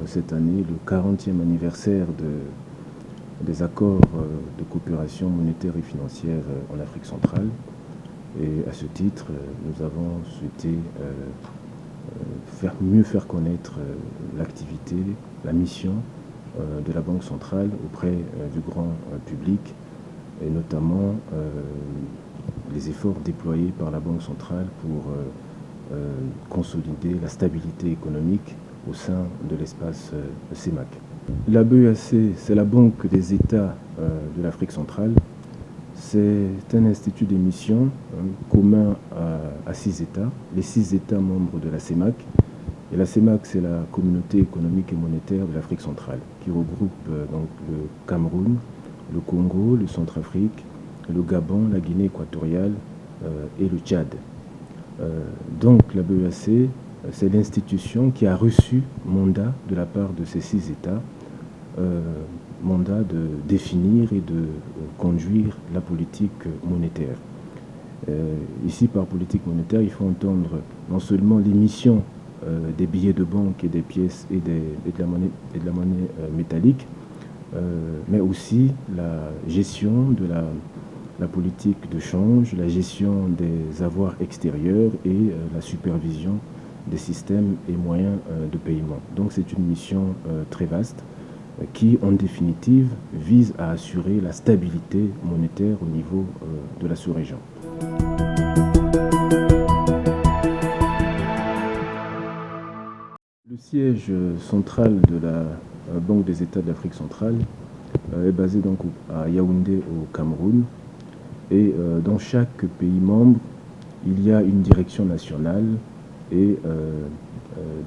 cette année le 40e anniversaire des accords de coopération monétaire et financière en Afrique centrale. Et à ce titre, nous avons souhaité mieux faire connaître l'activité, la mission de la Banque centrale auprès du grand public, et notamment les efforts déployés par la Banque centrale pour consolider la stabilité économique au sein de l'espace CEMAC. La BEAC, c'est la Banque des États de l'Afrique centrale. C'est un institut d'émission commun à 6 États, les 6 États membres de la CEMAC. Et la CEMAC, c'est la communauté économique et monétaire de l'Afrique centrale, qui regroupe donc le Cameroun, le Congo, le Centrafrique, le Gabon, la Guinée équatoriale et le Tchad. Donc la BEAC, c'est l'institution qui a reçu mandat de la part de ces 6 États, mandat de définir et de conduire la politique monétaire. Ici, par politique monétaire, il faut entendre non seulement l'émission des billets de banque et des pièces et de la monnaie métallique, mais aussi la gestion de la politique de change, la gestion des avoirs extérieurs et la supervision des systèmes et moyens de paiement. Donc c'est une mission très vaste qui, en définitive, vise à assurer la stabilité monétaire au niveau de la sous-région. Le siège central de la Banque des États de l'Afrique centrale est basé donc à Yaoundé au Cameroun. Et dans chaque pays membre, il y a une direction nationale et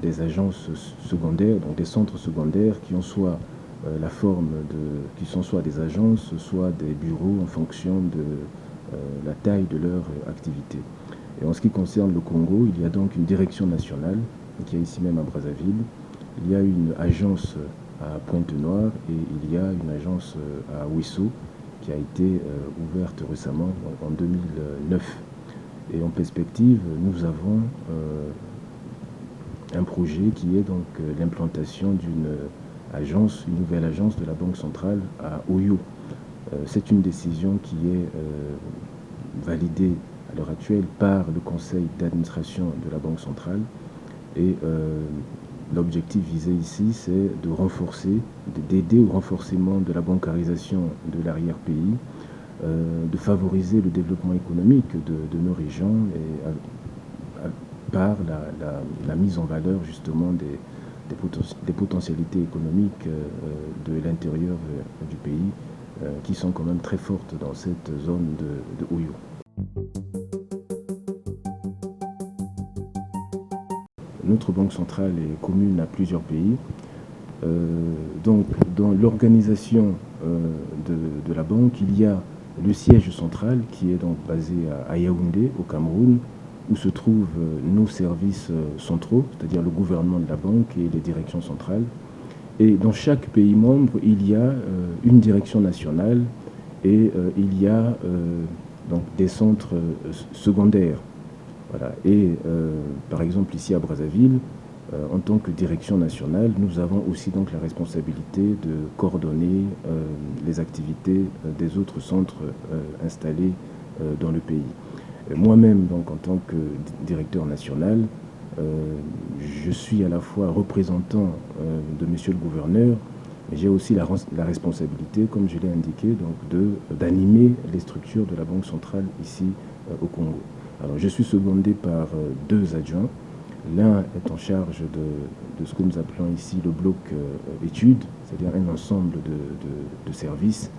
des agences secondaires, donc des centres secondaires qui ont soit la forme qui sont soit des agences, soit des bureaux en fonction de la taille de leur activité. Et en ce qui concerne le Congo, il y a donc une direction nationale qui est ici même à Brazzaville. Il y a une agence à Pointe-Noire et il y a une agence à Ouesso qui a été ouverte récemment en 2009. Et en perspective, nous avons un projet qui est donc l'implantation d'une agence, une nouvelle agence de la Banque centrale à Oyo. C'est une décision qui est validée à l'heure actuelle par le conseil d'administration de la Banque centrale. Et l'objectif visé ici, c'est de renforcer, d'aider au renforcement de la bancarisation de l'arrière-pays, de favoriser le développement économique de nos régions et par la mise en valeur justement des potentialités économiques de l'intérieur du pays qui sont quand même très fortes dans cette zone de Oyo. Notre banque centrale est commune à plusieurs pays. Donc, dans l'organisation de la banque, il y a le siège central qui est donc basé à Yaoundé, au Cameroun, où se trouvent nos services centraux, c'est-à-dire le gouvernement de la banque et les directions centrales. Et dans chaque pays membre, il y a une direction nationale et il y a donc des centres secondaires. Voilà. Et par exemple ici à Brazzaville, en tant que direction nationale, nous avons aussi donc la responsabilité de coordonner les activités des autres centres installés dans le pays. Moi-même, donc en tant que directeur national, je suis à la fois représentant de Monsieur le gouverneur, mais j'ai aussi la responsabilité, comme je l'ai indiqué, donc d'animer les structures de la Banque centrale ici au Congo. Alors, je suis secondé par 2 adjoints. L'un est en charge de ce que nous appelons ici le bloc études, c'est-à-dire un ensemble de services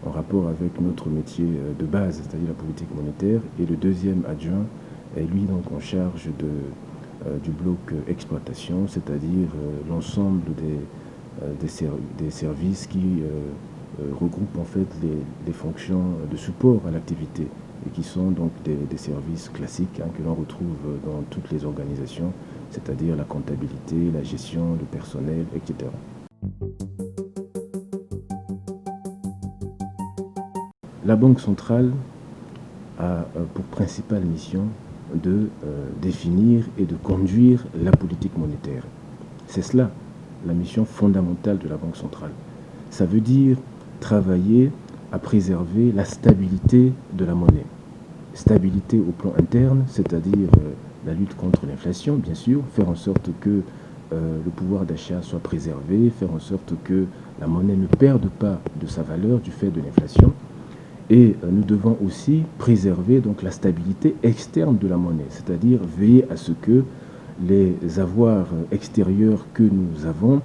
en rapport avec notre métier de base, c'est-à-dire la politique monétaire. Et le deuxième adjoint est lui donc en charge du bloc exploitation, c'est-à-dire l'ensemble des services qui regroupent en fait les fonctions de support à l'activité et qui sont donc des services classiques que l'on retrouve dans toutes les organisations, c'est-à-dire la comptabilité, la gestion, le personnel, etc. La Banque centrale a pour principale mission de définir et de conduire la politique monétaire. C'est cela la mission fondamentale de la Banque centrale. Ça veut dire travailler à préserver la stabilité de la monnaie. Stabilité au plan interne, c'est-à-dire la lutte contre l'inflation, bien sûr, faire en sorte que le pouvoir d'achat soit préservé, faire en sorte que la monnaie ne perde pas de sa valeur du fait de l'inflation. Et nous devons aussi préserver donc la stabilité externe de la monnaie, c'est-à-dire veiller à ce que les avoirs extérieurs que nous avons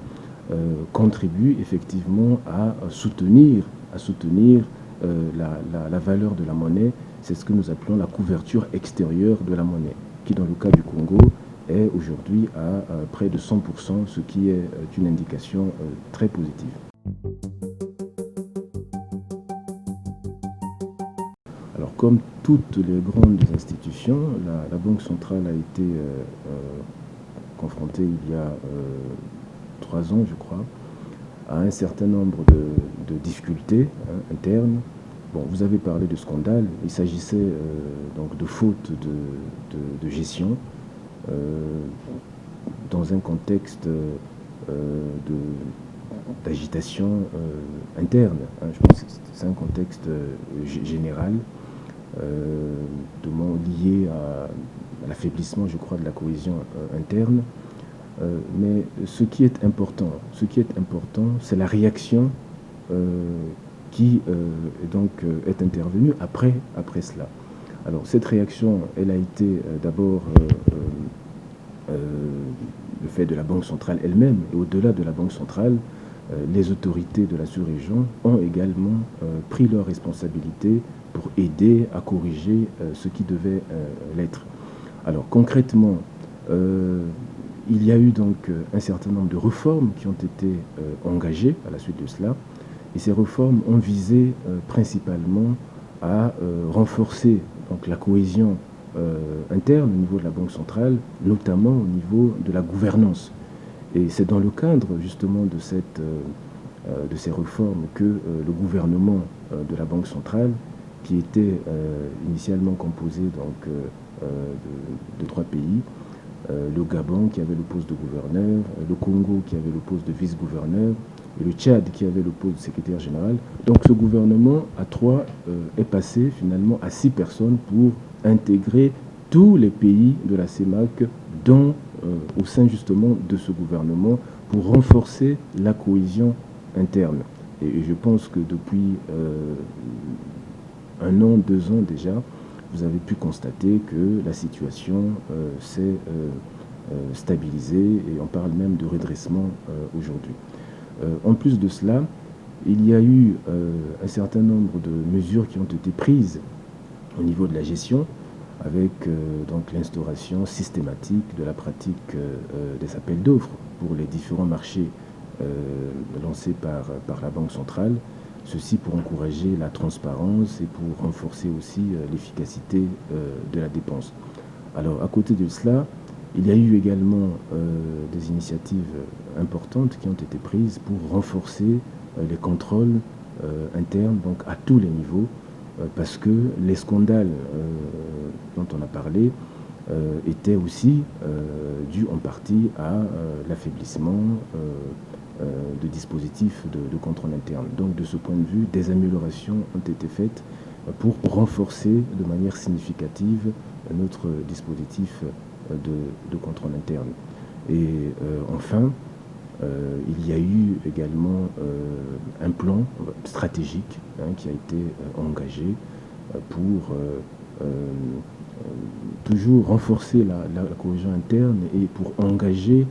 contribuent effectivement à soutenir la valeur de la monnaie. C'est ce que nous appelons la couverture extérieure de la monnaie, qui dans le cas du Congo est aujourd'hui à près de 100%, ce qui est une indication très positive. Alors, comme toutes les grandes institutions, la Banque centrale a été confrontée il y a 3 ans, je crois, à un certain nombre de difficultés internes. Bon, vous avez parlé de scandale. Il s'agissait donc de fautes de gestion dans un contexte d'agitation interne. Je pense que c'est un contexte général lié à l'affaiblissement, je crois, de la cohésion interne. Mais ce qui est important, c'est la réaction qui est intervenue après cela. Alors cette réaction, elle a été d'abord le fait de la Banque centrale elle-même, et au-delà de la Banque centrale, les autorités de la sous-région ont également pris leurs responsabilités pour aider à corriger ce qui devait l'être. Alors concrètement, il y a eu donc un certain nombre de réformes qui ont été engagées à la suite de cela, et ces réformes ont visé principalement à renforcer donc, la cohésion interne au niveau de la Banque centrale, notamment au niveau de la gouvernance. Et c'est dans le cadre justement de ces réformes que le gouvernement de la Banque centrale, qui était initialement composé donc, de 3 pays, le Gabon qui avait le poste de gouverneur, le Congo qui avait le poste de vice-gouverneur, et le Tchad qui avait le poste de secrétaire général. Donc ce gouvernement à 3 est passé finalement à 6 personnes pour intégrer tous les pays de la CEMAC au sein justement de ce gouvernement pour renforcer la cohésion interne. Et je pense que depuis 1 an, 2 ans déjà, vous avez pu constater que la situation s'est stabilisée et on parle même de redressement aujourd'hui. En plus de cela, il y a eu un certain nombre de mesures qui ont été prises au niveau de la gestion, avec donc l'instauration systématique de la pratique des appels d'offres pour les différents marchés lancés par la Banque centrale. Ceci pour encourager la transparence et pour renforcer aussi l'efficacité de la dépense. Alors à côté de cela, il y a eu également des initiatives importantes qui ont été prises pour renforcer les contrôles internes donc à tous les niveaux, parce que les scandales dont on a parlé étaient aussi dus en partie à l'affaiblissement de dispositifs de contrôle interne. Donc de ce point de vue, des améliorations ont été faites pour renforcer de manière significative notre dispositif de contrôle interne. Et enfin, il y a eu également un plan stratégique qui a été engagé pour toujours renforcer la cohésion interne et pour engager,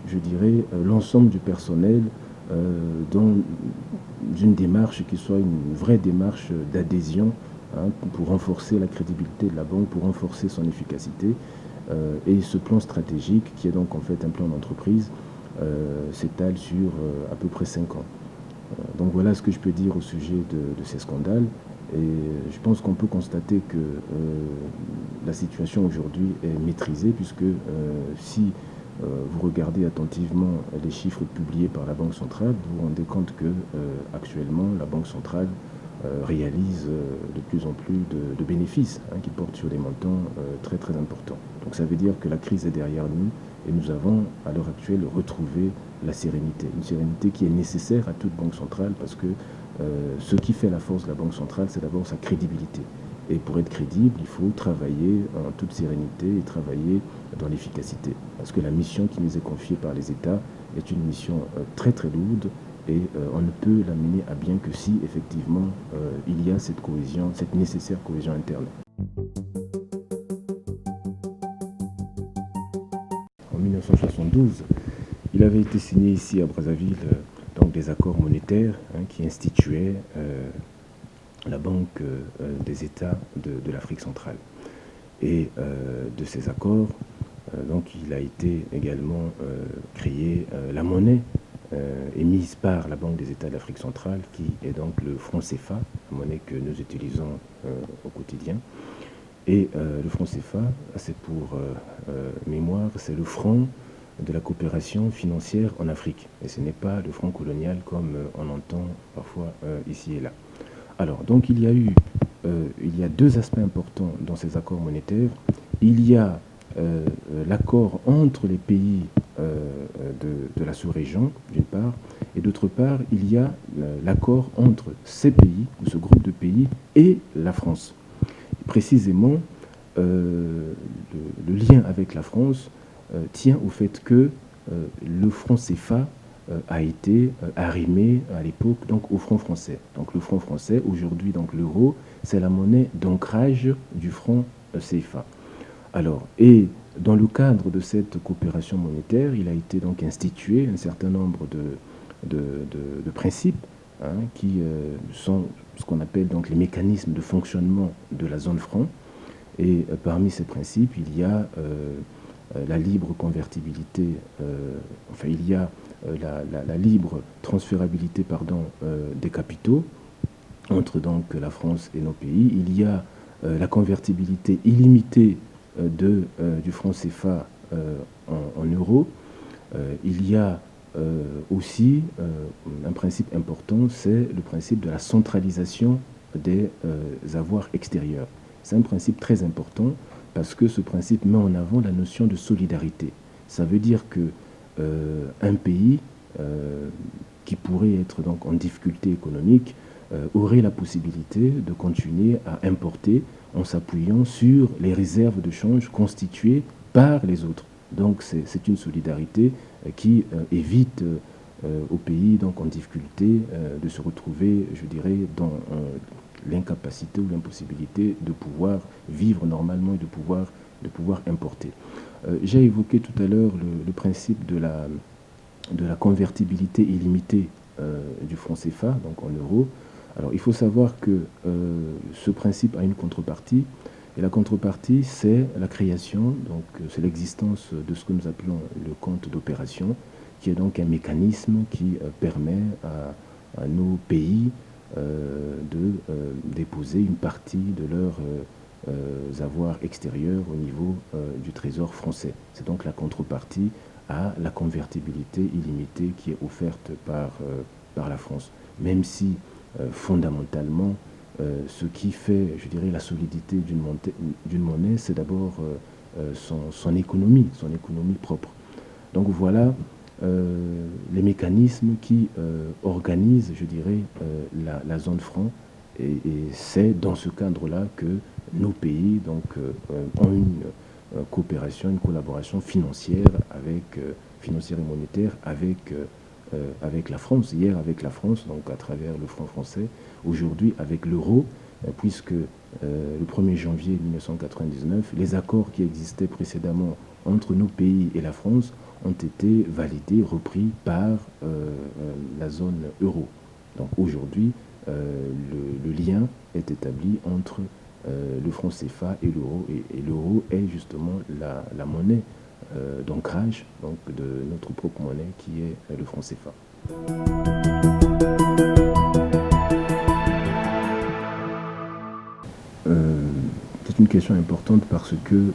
je dirais, l'ensemble du personnel dans une démarche qui soit une vraie démarche d'adhésion pour renforcer la crédibilité de la banque, pour renforcer son efficacité. Et ce plan stratégique, qui est donc en fait un plan d'entreprise, s'étale sur à peu près 5 ans. Donc voilà ce que je peux dire au sujet de ces scandales. Et je pense qu'on peut constater que la situation aujourd'hui est maîtrisée, puisque si vous regardez attentivement les chiffres publiés par la Banque centrale, vous vous rendez compte que actuellement la Banque centrale réalise de plus en plus de bénéfices qui portent sur des montants très très importants. Donc ça veut dire que la crise est derrière nous et nous avons à l'heure actuelle retrouvé la sérénité. Une sérénité qui est nécessaire à toute banque centrale parce que ce qui fait la force de la banque centrale, c'est d'abord sa crédibilité. Et pour être crédible, il faut travailler en toute sérénité et travailler dans l'efficacité. Parce que la mission qui nous est confiée par les États est une mission très très lourde et on ne peut la mener à bien que si effectivement il y a cette cohésion, cette nécessaire cohésion interne. En 1972, il avait été signé ici à Brazzaville donc des accords monétaires qui instituaient la Banque des États de l'Afrique centrale. Et de ces accords, donc il a été également créé la monnaie émise par la Banque des États de l'Afrique centrale, qui est donc le franc CFA, la monnaie que nous utilisons au quotidien. Et le franc CFA, c'est pour mémoire, c'est le franc de la coopération financière en Afrique. Et ce n'est pas le franc colonial comme on entend parfois ici et là. Alors, donc il y a deux aspects importants dans ces accords monétaires. Il y a l'accord entre les pays de la sous-région, d'une part, et d'autre part, il y a l'accord entre ces pays, ou ce groupe de pays, et la France. Précisément, le lien avec la France tient au fait que le franc CFA a été arrimé à l'époque donc au franc français. Donc le franc français, aujourd'hui donc l'euro, c'est la monnaie d'ancrage du franc CFA. Alors, et dans le cadre de cette coopération monétaire, il a été donc institué un certain nombre de principes qui sont ce qu'on appelle donc les mécanismes de fonctionnement de la zone franc. Et parmi ces principes, il y a la libre convertibilité, il y a la libre transférabilité des capitaux entre donc la France et nos pays. Il y a la convertibilité illimitée du franc CFA en euros. Il y a aussi un principe important, c'est le principe de la centralisation des avoirs extérieurs. C'est un principe très important parce que ce principe met en avant la notion de solidarité. Ça veut dire que un pays qui pourrait être donc en difficulté économique aurait la possibilité de continuer à importer en s'appuyant sur les réserves de change constituées par les autres. Donc c'est une solidarité qui évite aux pays donc en difficulté de se retrouver, je dirais, dans l'incapacité ou l'impossibilité de pouvoir vivre normalement et de pouvoir importer. J'ai évoqué tout à l'heure le principe de la convertibilité illimitée du franc CFA, donc en euros. Alors il faut savoir que ce principe a une contrepartie, et la contrepartie c'est la création, donc c'est l'existence de ce que nous appelons le compte d'opération, qui est donc un mécanisme qui permet à nos pays de déposer une partie de leurs avoirs extérieurs au niveau du trésor français. C'est donc la contrepartie à la convertibilité illimitée qui est offerte par la France. Même si fondamentalement, ce qui fait, je dirais, la solidité d'une monnaie, c'est d'abord son économie propre. Donc voilà les mécanismes qui organisent, je dirais, la zone franc. Et c'est dans ce cadre-là que nos pays donc, ont une coopération, une collaboration financière et monétaire avec la France. Hier avec la France, donc à travers le franc français. Aujourd'hui avec l'euro, puisque le 1er janvier 1999, les accords qui existaient précédemment entre nos pays et la France ont été validés, repris par la zone euro. Donc aujourd'hui, le lien est établi entre le franc CFA et l'euro. Et l'euro est justement la monnaie d'ancrage de notre propre monnaie qui est le franc CFA. C'est une question importante parce que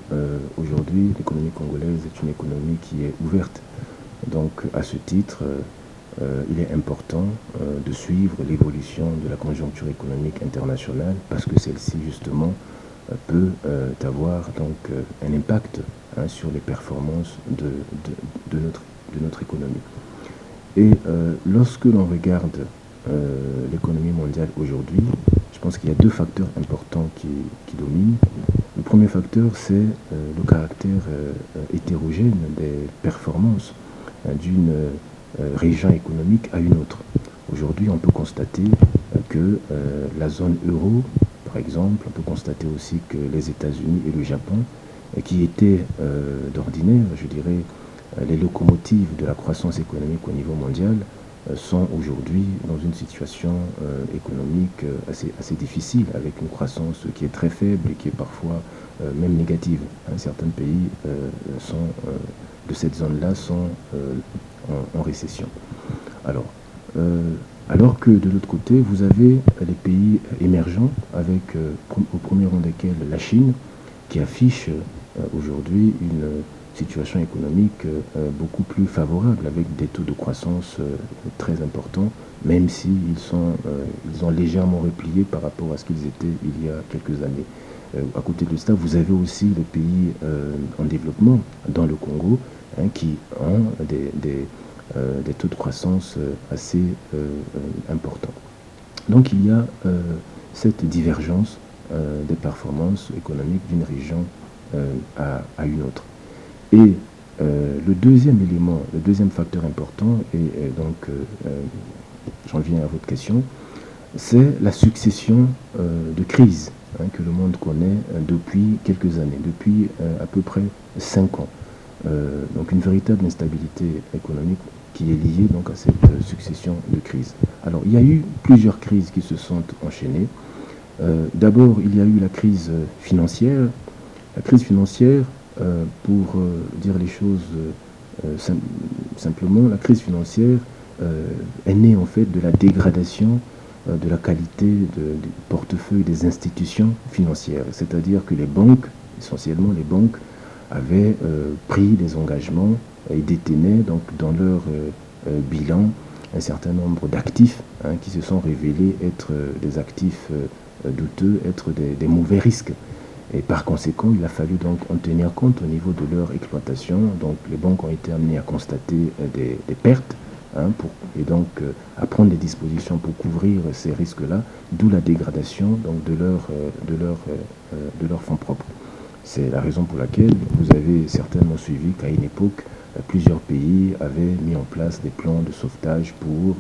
aujourd'hui l'économie congolaise est une économie qui est ouverte. Donc à ce titre, il est important de suivre l'évolution de la conjoncture économique internationale parce que celle-ci justement peut avoir donc un impact sur les performances de notre économie. Et lorsque l'on regarde l'économie mondiale aujourd'hui, je pense qu'il y a deux facteurs importants qui dominent. Le premier facteur, c'est le caractère hétérogène des performances d'une région économique à une autre. Aujourd'hui, on peut constater que la zone euro, par exemple, on peut constater aussi que les États-Unis et le Japon, qui étaient d'ordinaire, je dirais, les locomotives de la croissance économique au niveau mondial, sont aujourd'hui dans une situation économique assez difficile, avec une croissance qui est très faible et qui est parfois même négative. Certains pays de cette zone-là sont en récession. Alors, alors que de l'autre côté, vous avez les pays émergents, avec au premier rang desquels la Chine, qui affiche aujourd'hui une situation économique beaucoup plus favorable, avec des taux de croissance très importants, même s'ils ils ont légèrement replié par rapport à ce qu'ils étaient il y a quelques années. À côté de cela, vous avez aussi les pays en développement, dans le Congo, qui ont des taux de croissance assez importants. Donc il y a cette divergence des performances économiques d'une région à une autre. Et le deuxième élément, le deuxième facteur important, et donc j'en viens à votre question, c'est la succession de crises que le monde connaît depuis quelques années, depuis à peu près 5 ans. Donc une véritable instabilité économique qui est liée donc à cette succession de crises. Alors il y a eu plusieurs crises qui se sont enchaînées. D'abord, il y a eu la crise financière. La crise financière, pour dire les choses simplement, la crise financière est née en fait de la dégradation de la qualité du portefeuille des institutions financières. C'est-à-dire que les banques, essentiellement les banques, avaient pris des engagements et détenaient donc dans leur bilan un certain nombre d'actifs qui se sont révélés être des actifs douteux, être des mauvais risques. Et par conséquent, il a fallu donc en tenir compte au niveau de leur exploitation. Donc les banques ont été amenées à constater des pertes et donc à prendre des dispositions pour couvrir ces risques-là, d'où la dégradation donc, de leurs fonds propres. C'est la raison pour laquelle vous avez certainement suivi qu'à une époque, plusieurs pays avaient mis en place des plans de sauvetage pour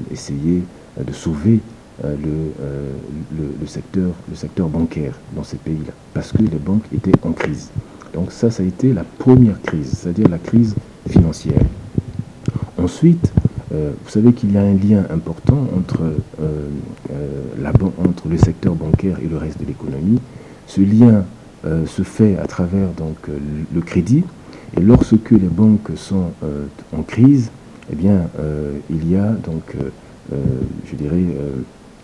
essayer de sauver le secteur bancaire dans ces pays-là, parce que les banques étaient en crise. Donc ça a été la première crise, c'est-à-dire la crise financière. Ensuite, vous savez qu'il y a un lien important entre le secteur bancaire et le reste de l'économie. Ce lien se fait à travers donc le crédit, et lorsque les banques sont en crise, eh bien il y a donc je dirais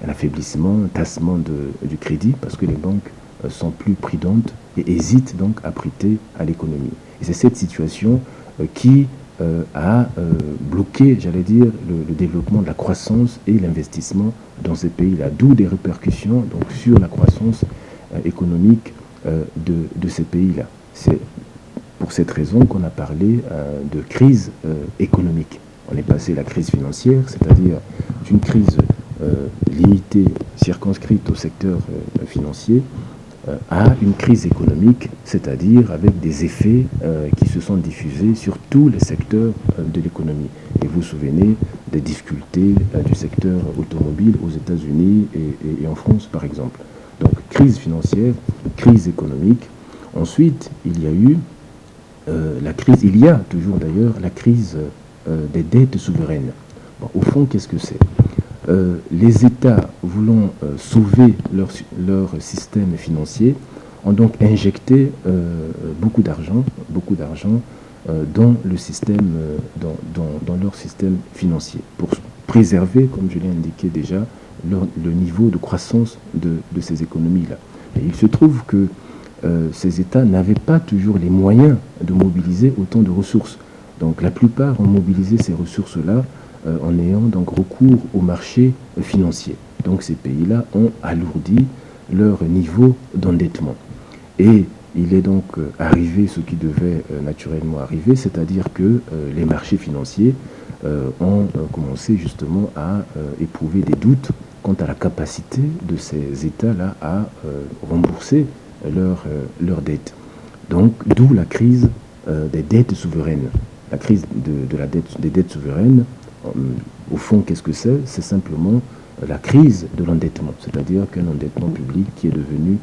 un affaiblissement, un tassement du crédit, parce que les banques sont plus prudentes et hésitent donc à prêter à l'économie. Et c'est cette situation qui a bloqué, j'allais dire, le développement de la croissance et l'investissement dans ces pays-là, d'où des répercussions donc, sur la croissance économique de ces pays-là. C'est pour cette raison qu'on a parlé de crise économique. On est passé à la crise financière, c'est-à-dire d'une crise limitée, circonscrite au secteur financier, à une crise économique, c'est-à-dire avec des effets qui se sont diffusés sur tous les secteurs de l'économie. Et vous vous souvenez des difficultés du secteur automobile aux États-Unis et en France, par exemple. Donc, crise financière, crise économique. Ensuite, il y a eu il y a toujours d'ailleurs la crise des dettes souveraines. Bon, au fond, qu'est-ce que c'est ? Les États voulant sauver leur système financier ont donc injecté beaucoup d'argent dans le système, dans leur système financier, pour préserver, comme je l'ai indiqué déjà, le niveau de croissance de ces économies-là. Et il se trouve que ces États n'avaient pas toujours les moyens de mobiliser autant de ressources. Donc la plupart ont mobilisé ces ressources-là en ayant donc recours au marché financier. Donc ces pays-là ont alourdi leur niveau d'endettement. Et il est donc arrivé ce qui devait naturellement arriver, c'est-à-dire que les marchés financiers ont commencé justement à éprouver des doutes quant à la capacité de ces États-là à rembourser leurs dettes. Donc, d'où la crise des dettes souveraines. La crise des dettes souveraines, au fond, qu'est-ce que c'est? C'est simplement la crise de l'endettement, c'est-à-dire qu'un endettement public qui est devenu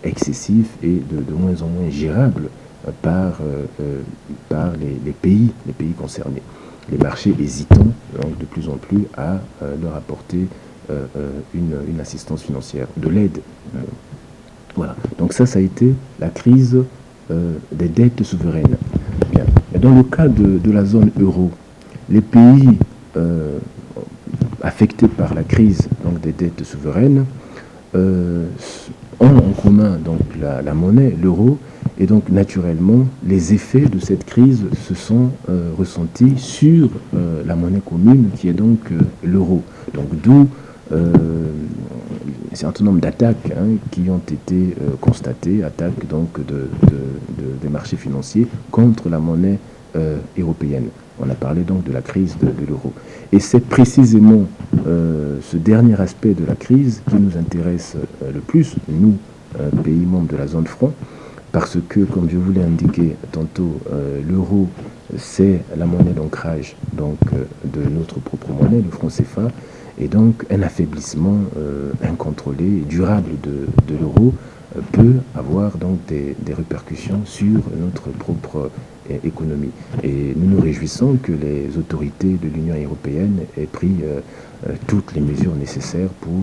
excessif et de moins en moins gérable par les pays concernés. Les marchés hésitant donc, de plus en plus à leur apporter une assistance financière, de l'aide. Voilà. Donc ça a été la crise des dettes souveraines. Bien. Dans le cas de la zone euro, les pays affectés par la crise donc, des dettes souveraines ont en commun donc, la monnaie, l'euro, et donc naturellement les effets de cette crise se sont ressentis sur la monnaie commune qui est donc l'euro. Donc d'où un certain nombre d'attaques qui ont été constatées, attaques donc des marchés financiers contre la monnaie européenne. On a parlé donc de la crise de l'euro. Et c'est précisément ce dernier aspect de la crise qui nous intéresse le plus, nous, pays membres de la zone franc, parce que, comme je vous l'ai indiqué tantôt, l'euro, c'est la monnaie d'ancrage donc, de notre propre monnaie, le franc CFA, et donc un affaiblissement incontrôlé et durable de l'euro peut avoir donc des répercussions sur notre propre économie. Et nous nous réjouissons que les autorités de l'Union européenne aient pris toutes les mesures nécessaires pour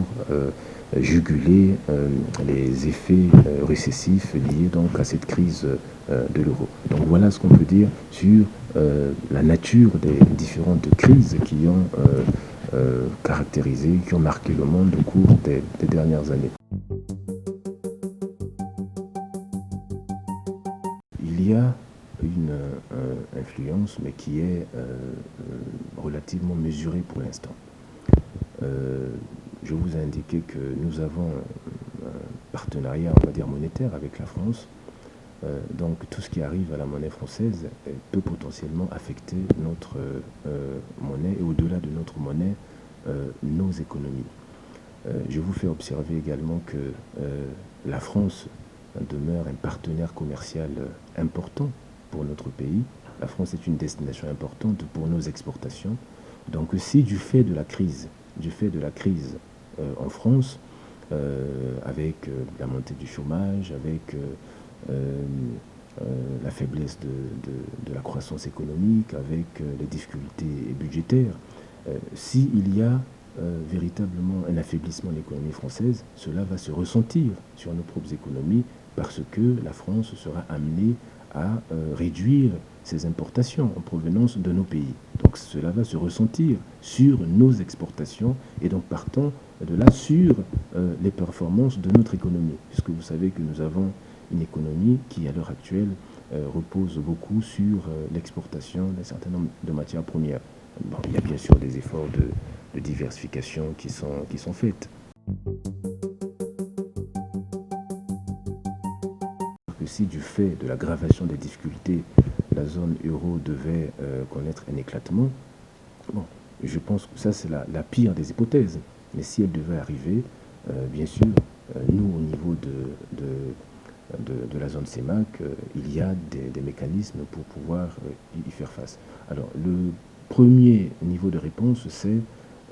juguler les effets récessifs liés donc à cette crise de l'euro. Donc voilà ce qu'on peut dire sur la nature des différentes crises qui ont caractérisé, qui ont marqué le monde au cours des dernières années. Il y a une influence, mais qui est relativement mesurée pour l'instant. Je vous ai indiqué que nous avons un partenariat, on va dire, monétaire avec la France. Donc tout ce qui arrive à la monnaie française peut potentiellement affecter notre monnaie et au-delà de notre monnaie, nos économies. Je vous fais observer également que la France demeure un partenaire commercial important pour notre pays. La France est une destination importante pour nos exportations. Donc si du fait de la crise en France, avec la montée du chômage, avec la faiblesse de la croissance économique, avec les difficultés budgétaires, s'il y a véritablement un affaiblissement de l'économie française, cela va se ressentir sur nos propres économies parce que la France sera amenée à réduire ses importations en provenance de nos pays. Donc cela va se ressentir sur nos exportations et donc partant de là sur les performances de notre économie. Puisque vous savez que nous avons une économie qui à l'heure actuelle repose beaucoup sur l'exportation d'un certain nombre de matières premières. Bon, il y a bien sûr des efforts de diversification qui sont faits. Si du fait de l'aggravation des difficultés, la zone euro devait connaître un éclatement, bon, je pense que ça c'est la pire des hypothèses. Mais si elle devait arriver, bien sûr, nous au niveau de la zone CEMAC, il y a des mécanismes pour pouvoir y faire face. Alors le premier niveau de réponse, c'est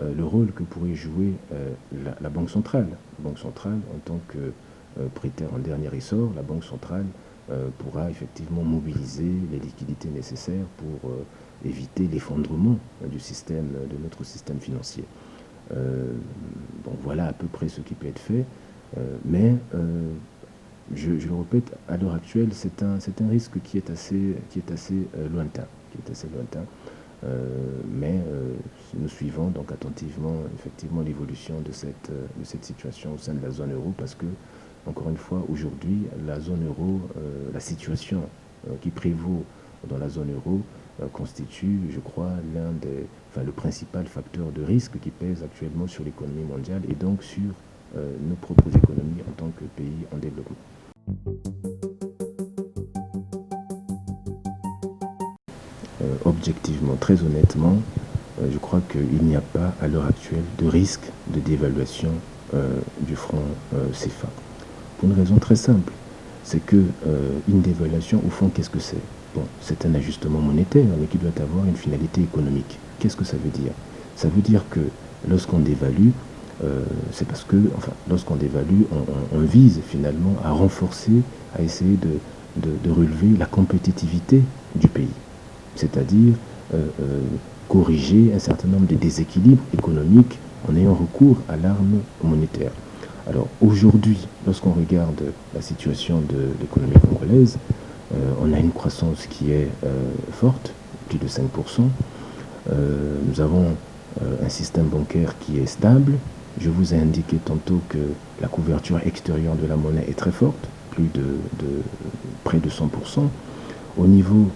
le rôle que pourrait jouer la Banque centrale. La Banque centrale, en tant que prêteur en dernier ressort, la Banque centrale pourra effectivement mobiliser les liquidités nécessaires pour éviter l'effondrement de notre système financier. Bon, voilà à peu près ce qui peut être fait, mais je le répète, à l'heure actuelle, c'est un risque qui est assez lointain, mais nous suivons donc attentivement effectivement l'évolution de cette situation au sein de la zone euro parce que, encore une fois, aujourd'hui, la zone euro, la situation qui prévaut dans la zone euro constitue, je crois, le principal facteur de risque qui pèse actuellement sur l'économie mondiale et donc sur nos propres économies en tant que pays en développement. Objectivement, très honnêtement, je crois qu'il n'y a pas à l'heure actuelle de risque de dévaluation du franc CFA. Pour une raison très simple, c'est que une dévaluation, au fond, qu'est-ce que c'est? Bon, c'est un ajustement monétaire, mais qui doit avoir une finalité économique. Qu'est-ce que ça veut dire? Ça veut dire que lorsqu'on dévalue, c'est parce que, enfin, lorsqu'on dévalue, on vise finalement à renforcer, à essayer de relever la compétitivité du pays. C'est-à-dire corriger un certain nombre de déséquilibres économiques en ayant recours à l'arme monétaire. Alors aujourd'hui, lorsqu'on regarde la situation de l'économie congolaise, on a une croissance qui est forte, plus de 5%. Nous avons un système bancaire qui est stable. Je vous ai indiqué tantôt que la couverture extérieure de la monnaie est très forte, plus de près de 100%. Au niveau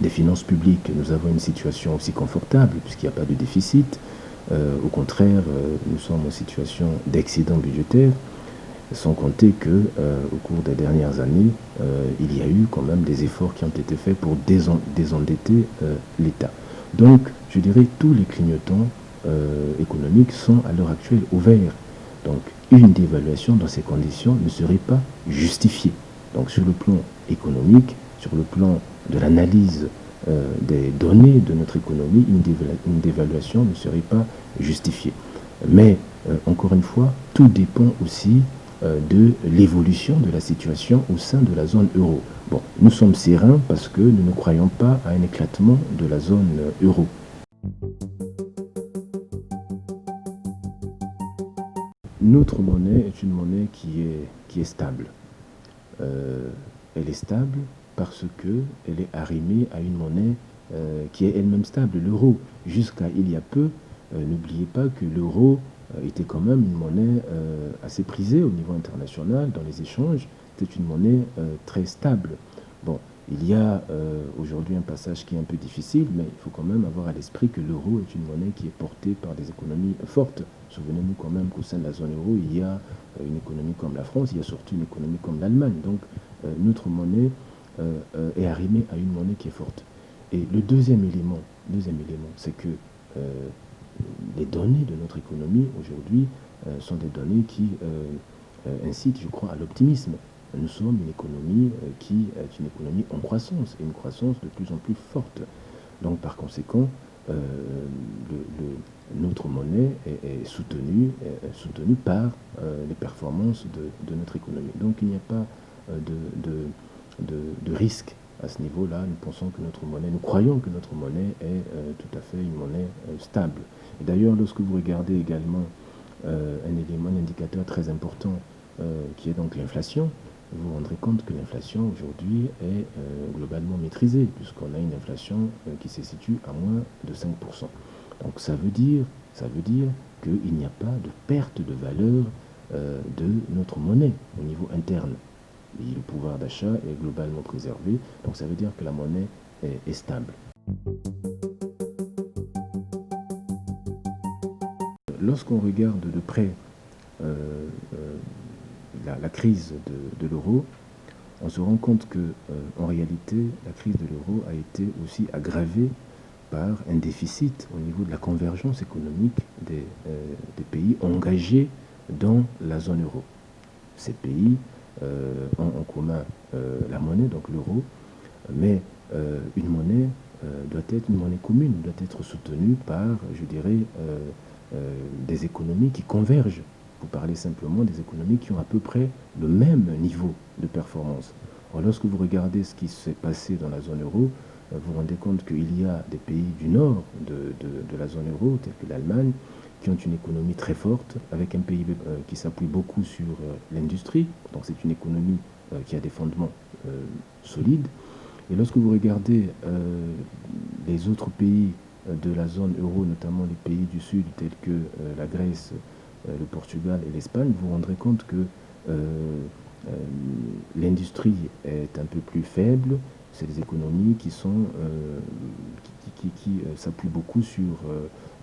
des finances publiques, nous avons une situation aussi confortable puisqu'il n'y a pas de déficit. Au contraire, nous sommes en situation d'excédent budgétaire, sans compter que au cours des dernières années, il y a eu quand même des efforts qui ont été faits pour désendetter l'État. Donc, je dirais tous les clignotants économiques sont à l'heure actuelle ouverts. Donc, une dévaluation dans ces conditions ne serait pas justifiée. Donc, sur le plan économique, sur le plan de l'analyse des données de notre économie, une dévaluation ne serait pas justifiée. Mais, encore une fois, tout dépend aussi de l'évolution de la situation au sein de la zone euro. Bon, nous sommes sereins parce que nous ne croyons pas à un éclatement de la zone euro. Notre monnaie est une monnaie qui est stable. Elle est stable parce qu'elle est arrimée à une monnaie qui est elle-même stable, l'euro. Jusqu'à il y a peu, n'oubliez pas que l'euro était quand même une monnaie assez prisée au niveau international, dans les échanges. C'était une monnaie très stable. Bon, il y a aujourd'hui un passage qui est un peu difficile, mais il faut quand même avoir à l'esprit que l'euro est une monnaie qui est portée par des économies fortes. Souvenez-nous quand même qu'au sein de la zone euro, il y a une économie comme la France, il y a surtout une économie comme l'Allemagne. Donc, notre monnaie est arrimée à une monnaie qui est forte. Et le deuxième élément, c'est que les données de notre économie aujourd'hui sont des données qui incitent, je crois, à l'optimisme. Nous sommes une économie qui est une économie en croissance, et une croissance de plus en plus forte. Donc, par conséquent, notre monnaie est soutenue par les performances de notre économie. Donc, il n'y a pas de risque à ce niveau-là. Nous croyons que notre monnaie est tout à fait une monnaie stable. Et d'ailleurs, lorsque vous regardez également un indicateur très important qui est donc l'inflation, vous vous rendrez compte que l'inflation aujourd'hui est globalement maîtrisée, puisqu'on a une inflation qui se situe à moins de 5%. Donc ça veut dire qu'il n'y a pas de perte de valeur de notre monnaie au niveau interne. Et le pouvoir d'achat est globalement préservé, donc ça veut dire que la monnaie est stable. Lorsqu'on regarde de près la crise de l'euro, on se rend compte que, en réalité, la crise de l'euro a été aussi aggravée par un déficit au niveau de la convergence économique des pays engagés dans la zone euro. Ces pays ont en commun la monnaie, donc l'euro, mais une monnaie doit être une monnaie commune, doit être soutenue par, je dirais, des économies qui convergent. Pour parler simplement des économies qui ont à peu près le même niveau de performance. Alors, lorsque vous regardez ce qui s'est passé dans la zone euro, vous vous rendez compte qu'il y a des pays du nord de la zone euro, tels que l'Allemagne, qui ont une économie très forte, avec un PIB qui s'appuie beaucoup sur l'industrie. Donc c'est une économie qui a des fondements solides. Et lorsque vous regardez les autres pays de la zone euro, notamment les pays du Sud, tels que la Grèce, le Portugal et l'Espagne, vous vous rendrez compte que l'industrie est un peu plus faible. C'est des économies qui s'appuient beaucoup sur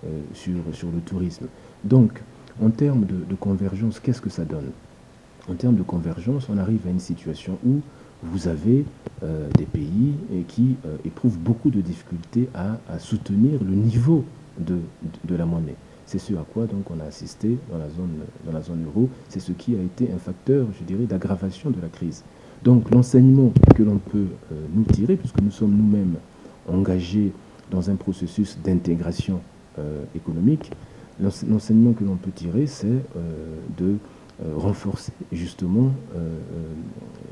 le tourisme. Donc, en termes de convergence, qu'est-ce que ça donne? En termes de convergence, on arrive à une situation où vous avez des pays qui éprouvent beaucoup de difficultés à soutenir le niveau de la monnaie. C'est ce à quoi donc on a assisté dans la zone euro. C'est ce qui a été un facteur, je dirais, d'aggravation de la crise. Donc l'enseignement que l'on peut nous tirer, puisque nous sommes nous-mêmes engagés dans un processus d'intégration économique, l'enseignement que l'on peut tirer, c'est de renforcer justement,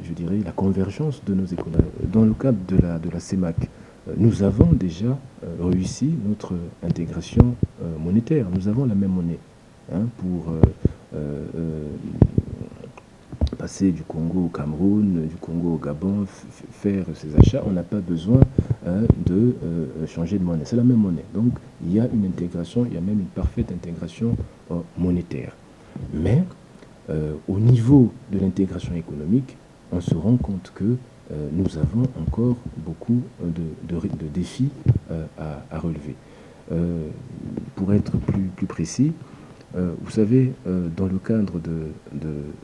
je dirais, la convergence de nos économies. Dans le cadre de la CEMAC, nous avons déjà réussi notre intégration monétaire. Nous avons la même monnaie pour passer du Congo au Cameroun, du Congo au Gabon, faire ses achats. On n'a pas besoin de changer de monnaie. C'est la même monnaie. Donc il y a une intégration, il y a même une parfaite intégration monétaire. Mais au niveau de l'intégration économique, on se rend compte que nous avons encore beaucoup de défis à relever. Pour être plus précis, vous savez, dans le cadre de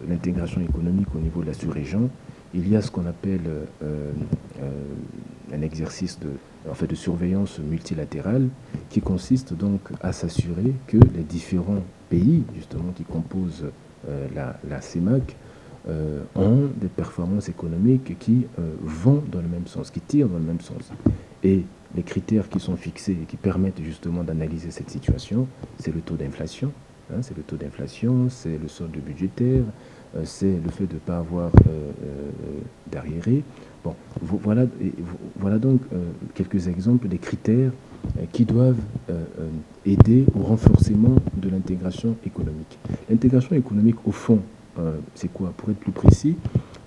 l'intégration économique au niveau de la sous-région, il y a ce qu'on appelle un exercice de surveillance multilatérale qui consiste donc à s'assurer que les différents pays justement qui composent la CEMAC ont des performances économiques qui vont dans le même sens, qui tirent dans le même sens. Et les critères qui sont fixés et qui permettent justement d'analyser cette situation, c'est le taux d'inflation. C'est le taux d'inflation, c'est le solde budgétaire, c'est le fait de ne pas avoir d'arriérés. Bon, voilà donc quelques exemples des critères qui doivent aider au renforcement de l'intégration économique. L'intégration économique, au fond, c'est quoi? Pour être plus précis,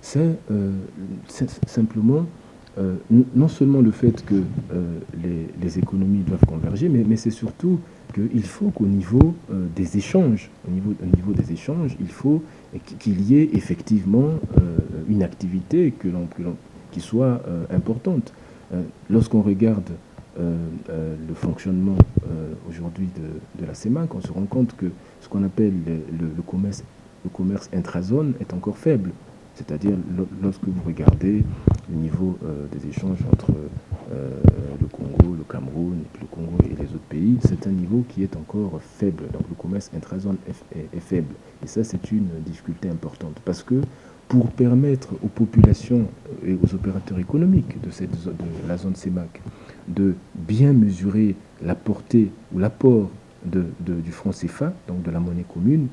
c'est simplement non seulement le fait que les économies doivent converger, mais c'est surtout qu'il faut qu'au niveau des échanges, il faut qu'il y ait effectivement une activité qui soit importante. Lorsqu'on regarde le fonctionnement aujourd'hui de la CEMAC, on se rend compte que ce qu'on appelle le commerce intrazone est encore faible. C'est-à-dire, lorsque vous regardez le niveau des échanges entre le Congo, le Cameroun, le Congo et les autres pays, c'est un niveau qui est encore faible. Donc le commerce intrazone est faible. Et ça, c'est une difficulté importante. Parce que pour permettre aux populations et aux opérateurs économiques de la zone CEMAC de bien mesurer la portée ou l'apport du franc CFA, donc de la monnaie commune,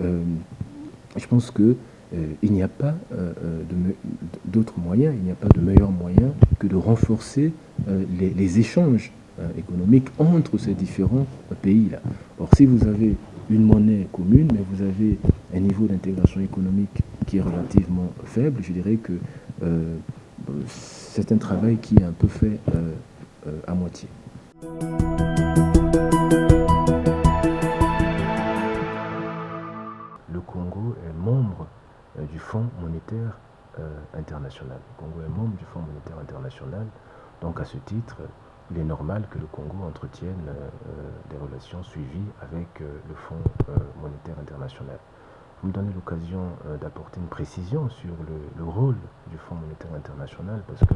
je pense que il n'y a pas d'autre moyen, il n'y a pas de meilleur moyen que de renforcer les échanges économiques entre ces différents pays-là. Or, si vous avez une monnaie commune, mais vous avez un niveau d'intégration économique qui est relativement faible, je dirais que c'est un travail qui est un peu fait à moitié. Le Congo est membre du Fonds monétaire international. Le Congo est membre du Fonds monétaire international. Donc à ce titre, il est normal que le Congo entretienne des relations suivies avec le Fonds monétaire international. Vous me donnez l'occasion d'apporter une précision sur le rôle du Fonds monétaire international parce que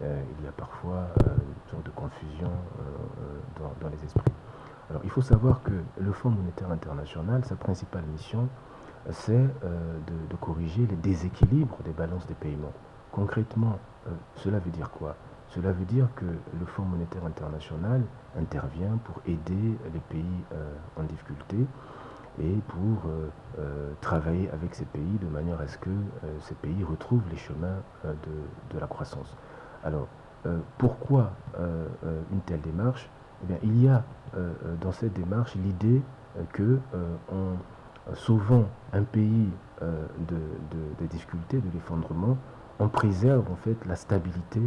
il y a parfois une sorte de confusion dans les esprits. Alors il faut savoir que le Fonds monétaire international, sa principale mission, c'est de corriger les déséquilibres des balances des paiements. Concrètement, cela veut dire quoi? Cela veut dire que le Fonds monétaire international intervient pour aider les pays en difficulté et pour travailler avec ces pays de manière à ce que ces pays retrouvent les chemins de la croissance. Alors, pourquoi une telle démarche? Eh bien, il y a dans cette démarche l'idée que en sauvant un pays des difficultés, de l'effondrement, on préserve en fait la stabilité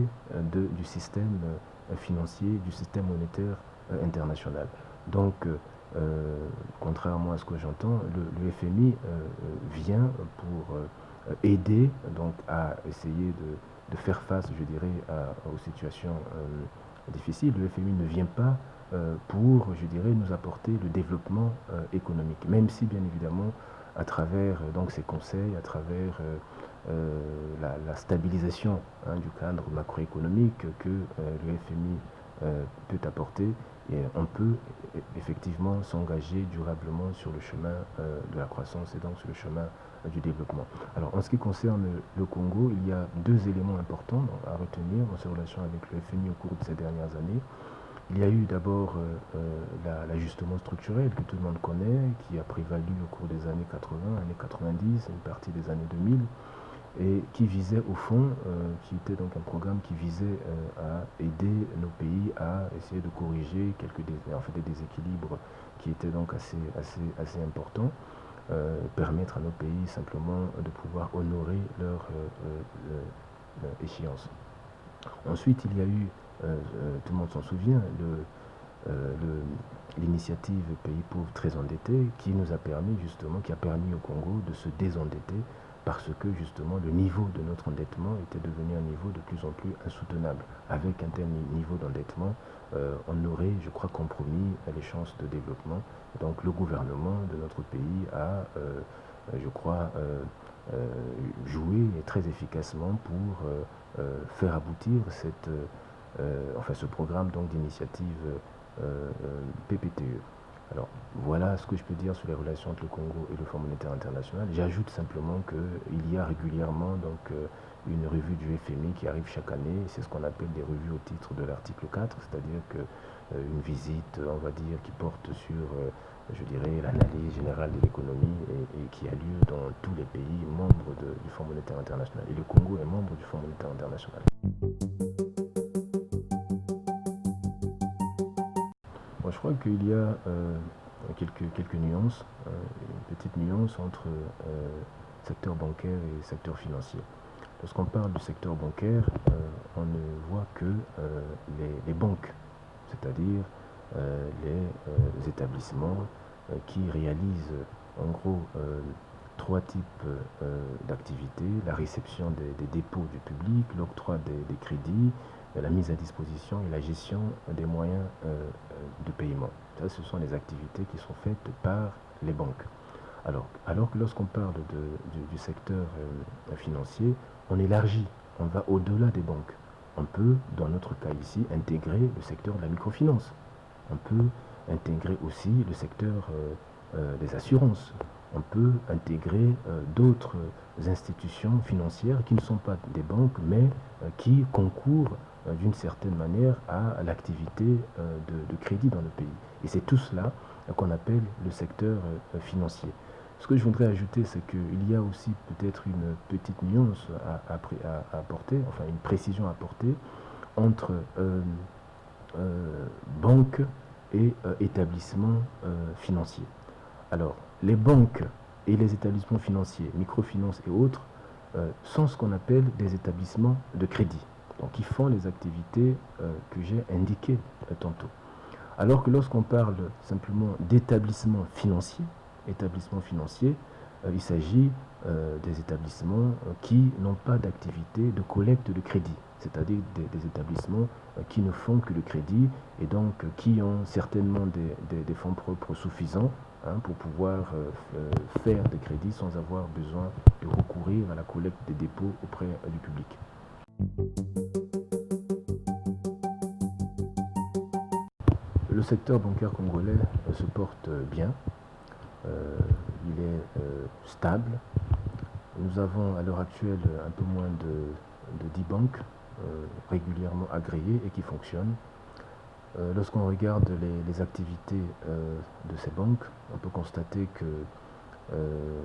du système financier, du système monétaire international. Donc, contrairement à ce que j'entends, le FMI vient pour aider donc à essayer de faire face, je dirais, aux situations difficiles. Le FMI ne vient pas pour, je dirais, nous apporter le développement économique, même si, bien évidemment, à travers donc ces conseils, à travers la stabilisation du cadre macroéconomique que le FMI peut apporter, et on peut effectivement s'engager durablement sur le chemin de la croissance et donc sur le chemin du développement. Alors en ce qui concerne le Congo, il y a deux éléments importants à retenir dans ses relations avec le FMI au cours de ces dernières années. Il y a eu d'abord l'ajustement structurel que tout le monde connaît, qui a prévalu au cours des années 80, années 90, une partie des années 2000, et qui visait au fond, qui était donc un programme qui visait à aider nos pays à essayer de corriger des déséquilibres qui étaient donc assez importants, permettre à nos pays simplement de pouvoir honorer leur échéance. Ensuite, il y a eu, tout le monde s'en souvient, l'initiative Pays pauvres très endettés qui nous a permis justement, qui a permis au Congo de se désendetter parce que justement le niveau de notre endettement était devenu un niveau de plus en plus insoutenable. Avec un tel niveau d'endettement, on aurait, je crois, compromis les chances de développement. Donc le gouvernement de notre pays a, je crois, joué très efficacement pour faire aboutir ce programme d'initiative PPTE. Alors, voilà ce que je peux dire sur les relations entre le Congo et le Fonds monétaire international. J'ajoute simplement qu'il y a régulièrement une revue du FMI qui arrive chaque année. C'est ce qu'on appelle des revues au titre de l'article 4, c'est-à-dire une visite, on va dire, qui porte sur, je dirais, l'analyse générale de l'économie et qui a lieu dans tous les pays membres du Fonds monétaire international. Et le Congo est membre du Fonds monétaire international. Moi, je crois qu'il y a quelques nuances, une petite nuance entre secteur bancaire et secteur financier. Lorsqu'on parle du secteur bancaire, on ne voit que les banques, c'est-à-dire les établissements qui réalisent en gros trois types d'activités: la réception des dépôts du public, l'octroi des crédits, la mise à disposition et la gestion des moyens de paiement. Ça, ce sont les activités qui sont faites par les banques. Alors que lorsqu'on parle du secteur financier, on élargit, on va au-delà des banques. On peut, dans notre cas ici, intégrer le secteur de la microfinance. On peut intégrer aussi le secteur des assurances. On peut intégrer d'autres institutions financières qui ne sont pas des banques, mais qui concourent d'une certaine manière à l'activité de crédit dans le pays. Et c'est tout cela qu'on appelle le secteur financier. Ce que je voudrais ajouter, c'est qu'il y a aussi peut-être une petite nuance à apporter, enfin une précision à apporter entre banques et établissements financiers. Alors, les banques et les établissements financiers, microfinance et autres, sont ce qu'on appelle des établissements de crédit. Donc, ils font les activités que j'ai indiquées tantôt. Alors que lorsqu'on parle simplement d'établissements financiers, il s'agit des établissements qui n'ont pas d'activité de collecte de crédit, c'est-à-dire des établissements qui ne font que le crédit et donc qui ont certainement des fonds propres suffisants pour pouvoir faire des crédits sans avoir besoin de recourir à la collecte des dépôts auprès du public. Le secteur bancaire congolais se porte bien, il est stable. Nous avons à l'heure actuelle un peu moins de 10 banques régulièrement agréées et qui fonctionnent. Lorsqu'on regarde les activités de ces banques, on peut constater que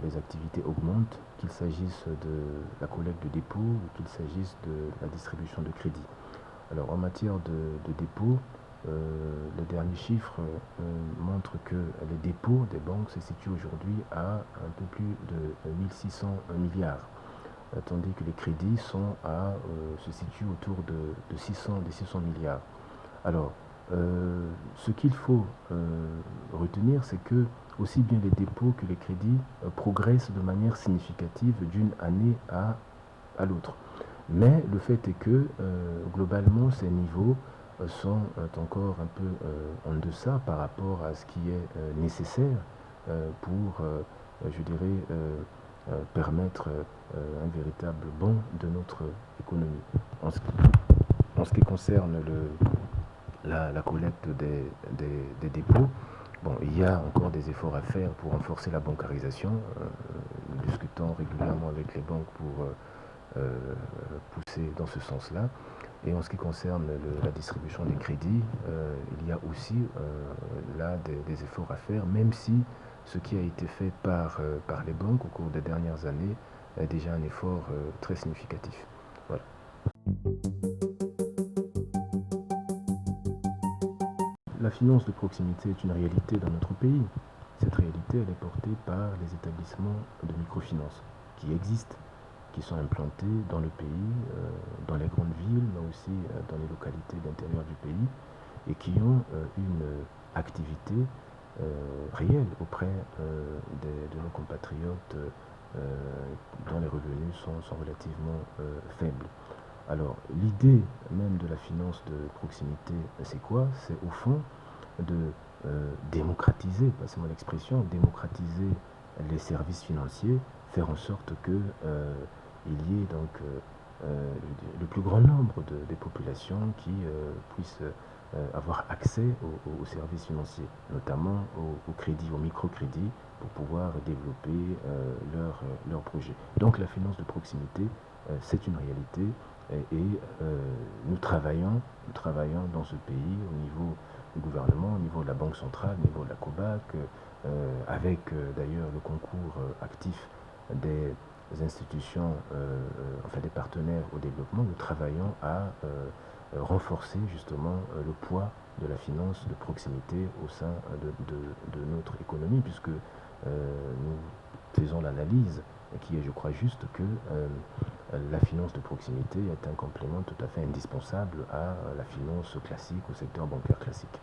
les activités augmentent, qu'il s'agisse de la collecte de dépôts ou qu'il s'agisse de la distribution de crédits. Alors en matière de dépôts, le dernier chiffre montre que les dépôts des banques se situent aujourd'hui à un peu plus de 1600 milliards, tandis que les crédits se situent autour de 600 milliards. Alors, ce qu'il faut retenir, c'est que aussi bien les dépôts que les crédits progressent de manière significative d'une année à l'autre. Mais le fait est que globalement, ces niveaux sont encore un peu en deçà par rapport à ce qui est nécessaire pour, je dirais, permettre un véritable bond de notre économie. En ce qui concerne la collecte des dépôts, bon, il y a encore des efforts à faire pour renforcer la bancarisation. Nous discutons régulièrement avec les banques pour pousser dans ce sens-là. Et en ce qui concerne la distribution des crédits, il y a aussi là des efforts à faire, même si ce qui a été fait par les banques au cours des dernières années est déjà un effort très significatif. Voilà. La finance de proximité est une réalité dans notre pays. Cette réalité, elle est portée par les établissements de microfinance qui existent, qui sont implantés dans le pays, dans les grandes villes, mais aussi dans les localités d'intérieur du pays, et qui ont une activité réelle auprès de nos compatriotes dont les revenus sont relativement faibles. Alors, l'idée même de la finance de proximité, c'est quoi? C'est au fond de démocratiser, passez-moi l'expression, démocratiser les services financiers, faire en sorte que il y ait donc le plus grand nombre des populations qui puissent avoir accès aux services financiers, notamment au crédit, au microcrédit, pour pouvoir développer leurs projets. Donc la finance de proximité, c'est une réalité et nous travaillons dans ce pays au niveau du gouvernement, au niveau de la Banque centrale, au niveau de la COBAC, avec d'ailleurs le concours actif des institutions, enfin des partenaires au développement. Nous travaillons à renforcer justement le poids de la finance de proximité au sein de notre économie, puisque nous faisons l'analyse qui est, je crois, juste que la finance de proximité est un complément tout à fait indispensable à la finance classique, au secteur bancaire classique.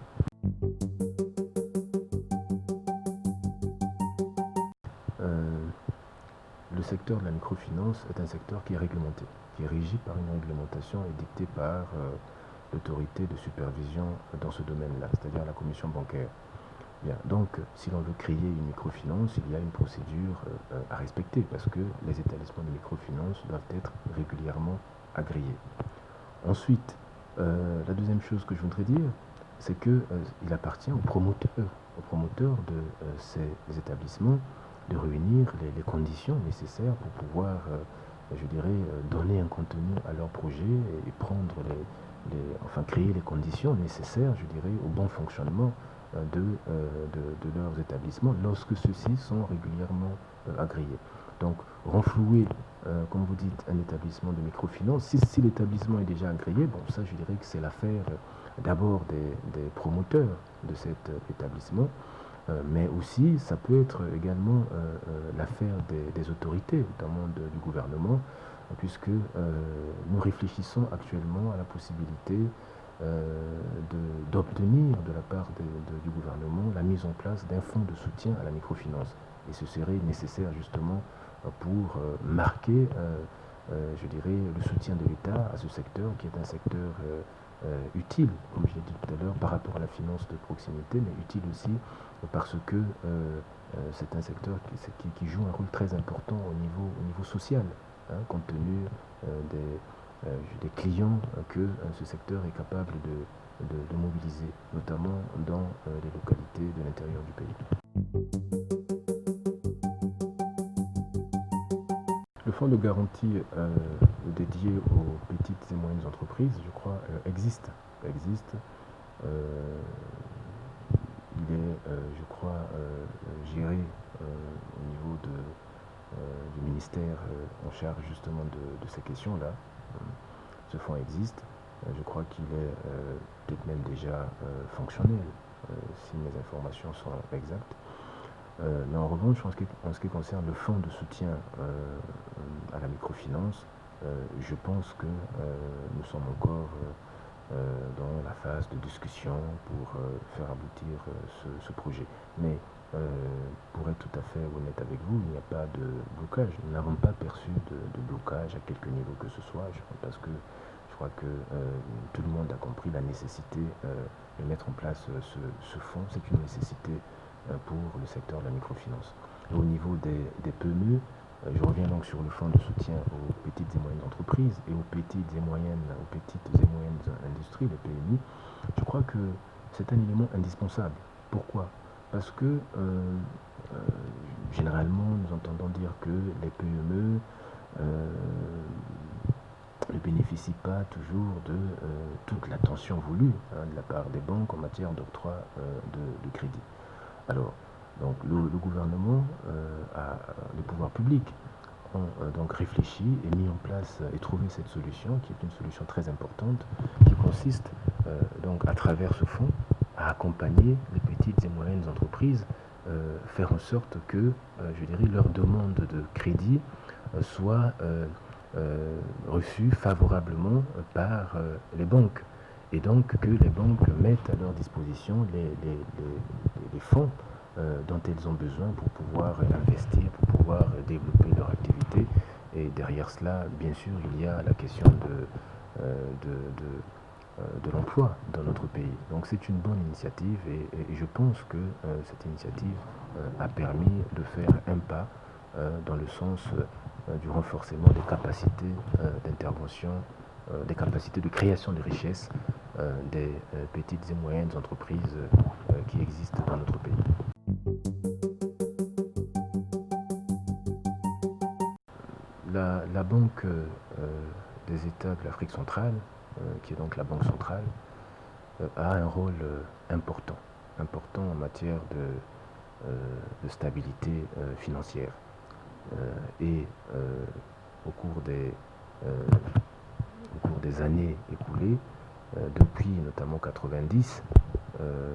Le secteur de la microfinance est un secteur qui est réglementé, qui est régi par une réglementation édictée par l'autorité de supervision dans ce domaine-là, c'est-à-dire la commission bancaire. Bien, donc, si l'on veut créer une microfinance, il y a une procédure à respecter parce que les établissements de microfinance doivent être régulièrement agréés. Ensuite, la deuxième chose que je voudrais dire, c'est qu'il appartient aux promoteurs de ces établissements de réunir les conditions nécessaires pour pouvoir, je dirais, donner un contenu à leur projet et prendre enfin créer les conditions nécessaires, je dirais, au bon fonctionnement de leurs établissements lorsque ceux-ci sont régulièrement agréés. Donc, renflouer, comme vous dites, un établissement de microfinance, si l'établissement est déjà agréé, bon, ça, je dirais que c'est l'affaire d'abord des promoteurs de cet établissement, mais aussi, ça peut être également l'affaire des autorités, notamment du gouvernement, puisque nous réfléchissons actuellement à la possibilité d'obtenir de la part du gouvernement la mise en place d'un fonds de soutien à la microfinance. Et ce serait nécessaire justement pour marquer, je dirais, le soutien de l'État à ce secteur qui est un secteur utile, comme je l'ai dit tout à l'heure, par rapport à la finance de proximité, mais utile aussi parce que c'est un secteur qui joue un rôle très important au niveau social, hein, compte tenu des clients que ce secteur est capable de mobiliser, notamment dans les localités de l'intérieur du pays. Le fonds de garantie dédié aux petites et moyennes entreprises, je crois, existe. Il est, je crois, géré au niveau du ministère en charge justement de ces questions-là. Ce fonds existe. Je crois qu'il est peut-être même déjà fonctionnel, si mes informations sont exactes. Mais en revanche, en ce qui concerne le fonds de soutien à la microfinance, je pense que nous sommes encore dans la phase de discussion pour faire aboutir ce projet. Mais pour être tout à fait honnête avec vous, il n'y a pas de blocage. Nous n'avons pas perçu de blocage à quelque niveau que ce soit, parce que je crois que tout le monde a compris la nécessité de mettre en place ce fonds. C'est une nécessité pour le secteur de la microfinance. Et au niveau des PME, Je reviens donc sur le fonds de soutien aux petites et moyennes entreprises et aux petites et moyennes industries, les PMI. Je crois que c'est un élément indispensable. Pourquoi? Parce que généralement, nous entendons dire que les PME ne bénéficient pas toujours de toute l'attention voulue de la part des banques en matière d'octroi de crédit. Alors, donc le gouvernement, les pouvoirs publics ont donc réfléchi et mis en place et trouvé cette solution qui est une solution très importante qui consiste donc à travers ce fonds à accompagner les petites et moyennes entreprises, faire en sorte que, je dirais, leur demande de crédit soit reçue favorablement par les banques et donc que les banques mettent à leur disposition les fonds dont elles ont besoin pour pouvoir investir, pour pouvoir développer leur activité. Et derrière cela, bien sûr, il y a la question de l'emploi dans notre pays. Donc c'est une bonne initiative et je pense que cette initiative a permis de faire un pas dans le sens du renforcement des capacités d'intervention, des capacités de création de richesses des petites et moyennes entreprises qui existent dans notre pays. La Banque des États de l'Afrique centrale, qui est donc la Banque centrale, a un rôle important en matière de stabilité financière. Et au cours des années écoulées, depuis notamment 90,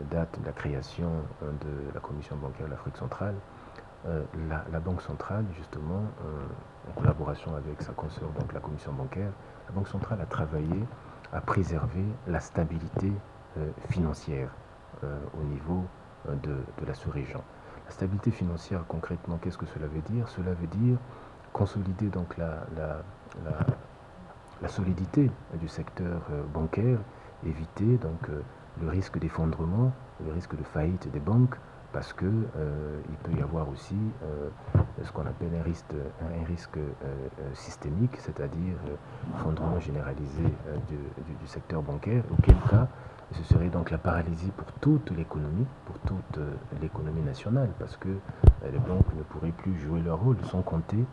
date de la création de la Commission bancaire de l'Afrique centrale, la Banque centrale, justement, en collaboration avec sa consœur, donc la Commission bancaire, la Banque centrale a travaillé à préserver la stabilité financière au niveau de la sous-région. La stabilité financière, concrètement, qu'est-ce que cela veut dire? Cela veut dire consolider donc la solidité du secteur bancaire, éviter donc le risque d'effondrement, le risque de faillite des banques, parce que il peut y avoir aussi ce qu'on appelle un risque systémique, c'est-à-dire effondrement généralisé du secteur bancaire, auquel cas ce serait donc la paralysie pour toute l'économie nationale, parce que les banques ne pourraient plus jouer leur rôle, sans compter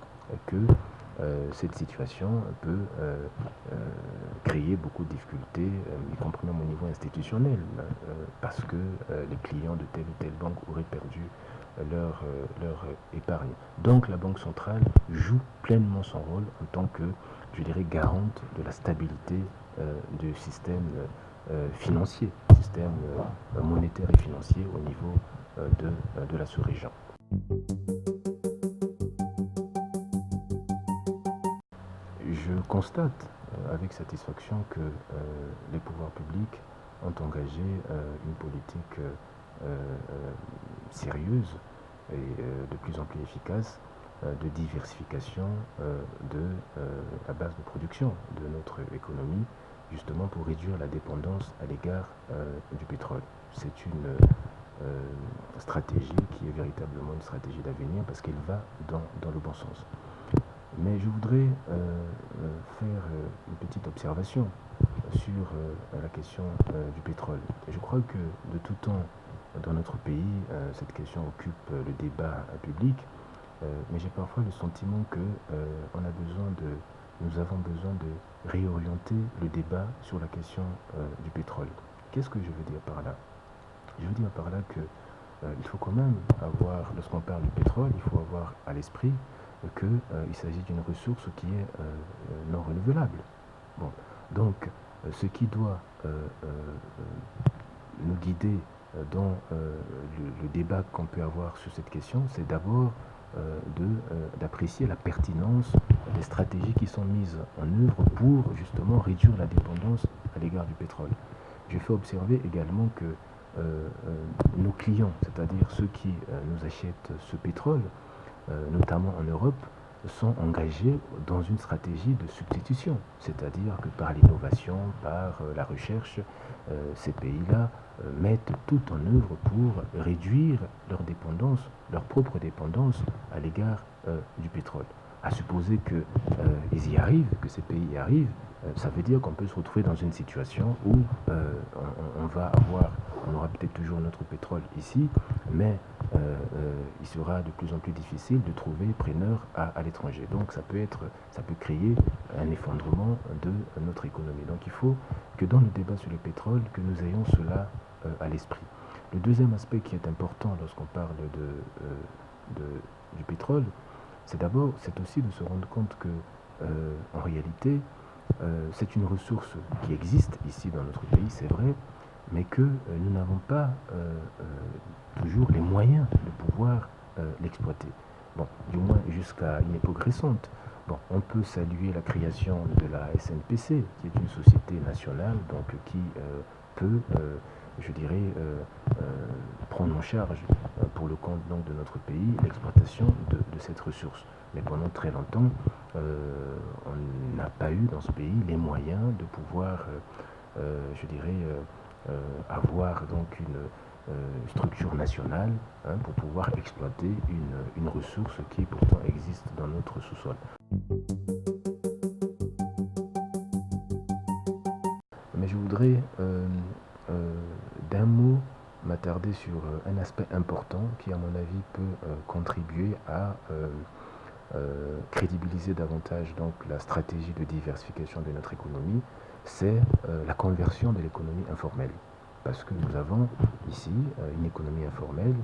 que cette situation peut créer beaucoup de difficultés, y compris même au niveau institutionnel, parce que les clients de telle ou telle banque auraient perdu leur épargne. Donc la Banque centrale joue pleinement son rôle en tant que, je dirais, garante de la stabilité du système financier, système monétaire et financier au niveau de la sous-région. Je constate avec satisfaction que les pouvoirs publics ont engagé une politique sérieuse et de plus en plus efficace de diversification de la base de production de notre économie, justement pour réduire la dépendance à l'égard du pétrole. C'est une stratégie qui est véritablement une stratégie d'avenir parce qu'elle va dans le bon sens. Mais je voudrais faire une petite observation sur la question du pétrole. Je crois que de tout temps dans notre pays, cette question occupe le débat public, mais j'ai parfois le sentiment que nous avons besoin de réorienter le débat sur la question du pétrole. Qu'est-ce que je veux dire par là? Je veux dire par là que il faut quand même avoir, lorsqu'on parle du pétrole, il faut avoir à l'esprit qu'il s'agit d'une ressource qui est non renouvelable. Bon, donc, ce qui doit nous guider dans le débat qu'on peut avoir sur cette question, c'est d'abord d'apprécier la pertinence des stratégies qui sont mises en œuvre pour justement réduire la dépendance à l'égard du pétrole. Je fais observer également que nos clients, c'est-à-dire ceux qui nous achètent ce pétrole, notamment en Europe, sont engagés dans une stratégie de substitution, c'est-à-dire que par l'innovation, par la recherche, ces pays-là mettent tout en œuvre pour réduire leur dépendance, leur propre dépendance à l'égard du pétrole. à supposer qu'ils y arrivent, que ces pays y arrivent, ça veut dire qu'on peut se retrouver dans une situation où on aura peut-être toujours notre pétrole ici, mais il sera de plus en plus difficile de trouver preneur à l'étranger. Donc ça peut créer un effondrement de notre économie. Donc il faut que dans le débat sur le pétrole, que nous ayons cela à l'esprit. Le deuxième aspect qui est important lorsqu'on parle du pétrole, c'est aussi de se rendre compte que, en réalité, c'est une ressource qui existe ici dans notre pays, c'est vrai, mais que nous n'avons pas toujours les moyens de pouvoir l'exploiter. Bon, du moins jusqu'à une époque récente. Bon, on peut saluer la création de la SNPC, qui est une société nationale, donc qui peut, je dirais, prendre en charge pour le compte donc, de notre pays l'exploitation de cette ressource. Mais pendant très longtemps, on n'a pas eu dans ce pays les moyens de pouvoir, je dirais, avoir donc une structure nationale pour pouvoir exploiter une ressource qui pourtant existe dans notre sous-sol. Mais je voudrais d'un mot m'attarder sur un aspect important qui, à mon avis, peut contribuer à crédibiliser davantage donc, la stratégie de diversification de notre économie, c'est la conversion de l'économie informelle. Parce que nous avons ici une économie informelle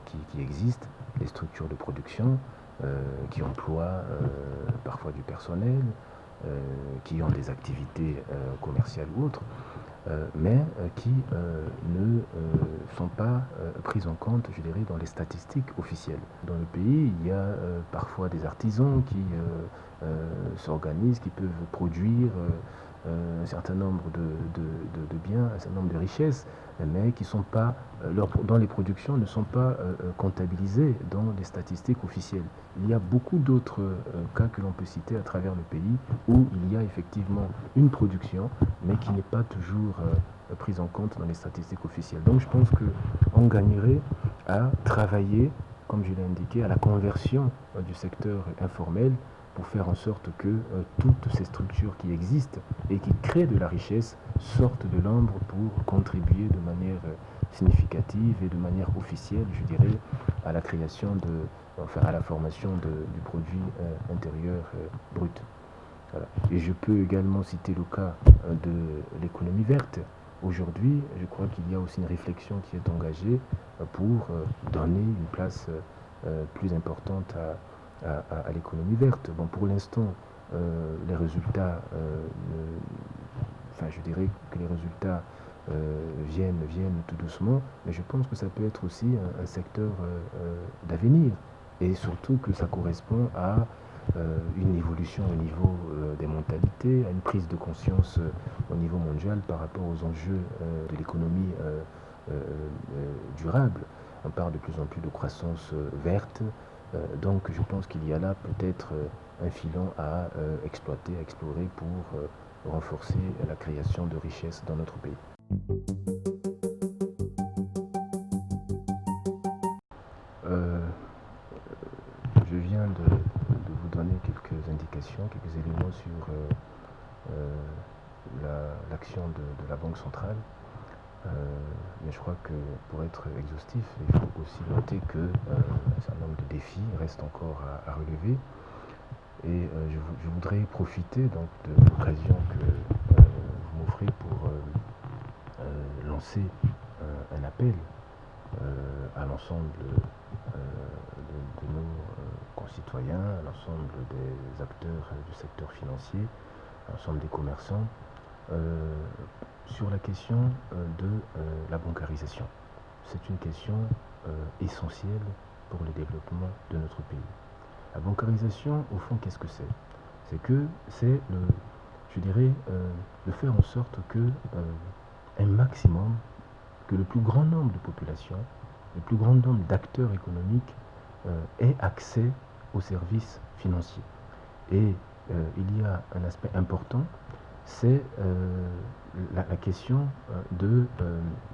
qui existe, des structures de production qui emploient parfois du personnel, qui ont des activités commerciales ou autres, mais qui ne sont pas prises en compte, je dirais, dans les statistiques officielles. Dans le pays, il y a parfois des artisans qui s'organisent, qui peuvent produire un certain nombre de biens, un certain nombre de richesses, mais qui sont pas, dans les productions ne sont pas comptabilisées dans les statistiques officielles. Il y a beaucoup d'autres cas que l'on peut citer à travers le pays où il y a effectivement une production, mais qui n'est pas toujours prise en compte dans les statistiques officielles. Donc je pense qu'on gagnerait à travailler, comme je l'ai indiqué, à la conversion du secteur informel pour faire en sorte que toutes ces structures qui existent et qui créent de la richesse sortent de l'ombre pour contribuer de manière significative et de manière officielle, je dirais, à la création à la formation du produit intérieur brut. Voilà. Et je peux également citer le cas de l'économie verte. Aujourd'hui, je crois qu'il y a aussi une réflexion qui est engagée pour donner une place plus importante à l'économie verte. Bon, pour l'instant, les résultats, je dirais que les résultats viennent tout doucement, mais je pense que ça peut être aussi un secteur d'avenir, et surtout que ça correspond à une évolution au niveau des mentalités, à une prise de conscience au niveau mondial par rapport aux enjeux de l'économie durable. On parle de plus en plus de croissance verte, donc je pense qu'il y a là peut-être un filon à exploiter, à explorer pour renforcer la création de richesses dans notre pays. Je viens de vous donner quelques indications, quelques éléments sur l'action de la Banque centrale. Mais je crois que pour être exhaustif, il faut aussi noter qu'un certain nombre de défis restent encore à relever. Et je voudrais profiter donc de l'occasion que vous m'offrez pour lancer un appel à l'ensemble de nos concitoyens, à l'ensemble des acteurs du secteur financier, à l'ensemble des commerçants, sur la question de la bancarisation. C'est une question essentielle pour le développement de notre pays. La bancarisation, au fond, qu'est-ce que c'est? C'est je dirais, de faire en sorte que un maximum, que le plus grand nombre de populations, le plus grand nombre d'acteurs économiques aient accès aux services financiers. Et il y a un aspect important, c'est la question de